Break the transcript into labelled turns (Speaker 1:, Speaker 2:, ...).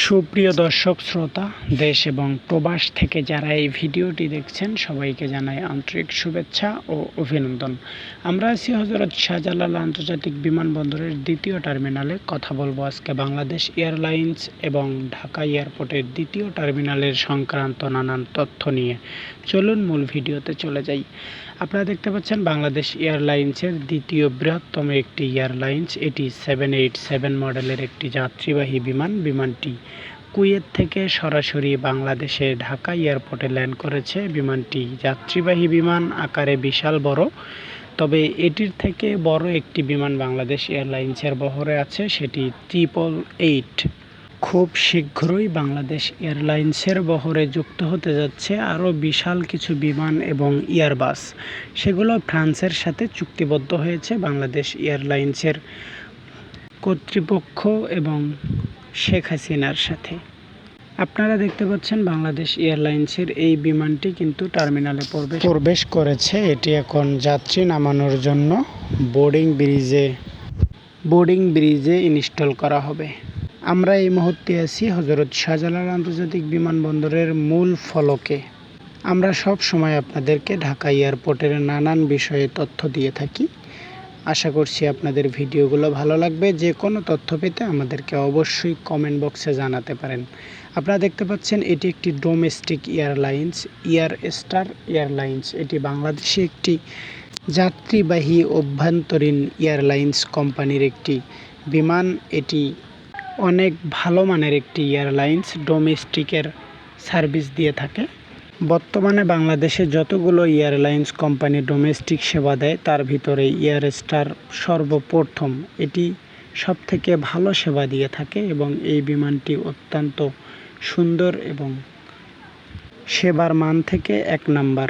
Speaker 1: সুপ্রিয় দর্শক শ্রোতা, দেশ এবং প্রবাস থেকে যারা এই ভিডিওটি দেখছেন সবাইকে জানাই আন্তরিক শুভেচ্ছা ও অভিনন্দন। আমরা আছি হযরত শাহজালাল আন্তর্জাতিক বিমানবন্দরের দ্বিতীয় টার্মিনালে। কথা বলবো আজকে বাংলাদেশ এয়ারলাইন্স এবং ঢাকা এয়ারপোর্টের দ্বিতীয় টার্মিনালের সংক্রান্ত নানান তথ্য নিয়ে। চলুন মূল ভিডিওতে চলে যাই। আপনারা দেখতে পাচ্ছেন বাংলাদেশ এয়ারলাইন্সের দ্বিতীয় বৃহত্তম একটি এয়ারলাইন্স। এটি 787 মডেলের একটি যাত্রীবাহী বিমান। বিমানটি কুয়েত থেকে সরাসরি বাংলাদেশে ঢাকা এয়ারপোর্টে ল্যান্ড করেছে। বিমানটি যাত্রীবাহী বিমান, আকারে বিশাল বড়। তবে এটির থেকে বড় একটি বিমান বাংলাদেশ এয়ারলাইন্সের বহরে আছে, সেটি 888। খুব শীঘ্রই বাংলাদেশ এয়ারলাইন্সের বহরে যুক্ত হতে যাচ্ছে আরও বিশাল কিছু বিমান এবং এয়ারবাস। সেগুলো ফ্রান্সের সাথে চুক্তিবদ্ধ হয়েছে বাংলাদেশ এয়ারলাইন্সের কর্তৃপক্ষ এবং শেখ হাসিনার সাথে। আপনারা দেখতে পাচ্ছেন বাংলাদেশ এয়ারলাইন্সের এই বিমানটি কিন্তু টার্মিনালে প্রবেশ করেছে। এটি এখন যাত্রী নামানোর জন্য বোর্ডিং ব্রিজে ইনস্টল করা হবে। আমরা এই মুহূর্তে আছি হযরত শাহজালাল আন্তর্জাতিক বিমানবন্দরের মূল ফলকে। আমরা সব সময় আপনাদেরকে ঢাকা এয়ারপোর্টের নানান বিষয়ে তথ্য দিয়ে থাকি। আশা করছি আপনাদের ভিডিওগুলো ভালো লাগবে। যে কোনো তথ্য পেতে আমাদেরকে অবশ্যই কমেন্ট বক্সে জানাতে পারেন। আপনারা দেখতে পাচ্ছেন এটি একটি domestic airlines, air star airlines. এটি বাংলাদেশে একটি যাত্রীবাহী অভ্যন্তরীণ এয়ারলাইন্স কোম্পানির একটি বিমান। এটি অনেক ভালো মানের একটি এয়ারলাইন্স, ডোমেস্টিকের সার্ভিস দিয়ে থাকে। বর্তমানে বাংলাদেশে যতগুলো এয়ারলাইন্স কোম্পানি ডোমেস্টিক সেবা দেয় তার ভিতরে এয়ার স্টার সর্বপ্রথম। এটি সবথেকে ভালো সেবা দিয়ে থাকে এবং এই বিমানটি অত্যন্ত সুন্দর এবং সেবার মান থেকে 1 নাম্বার।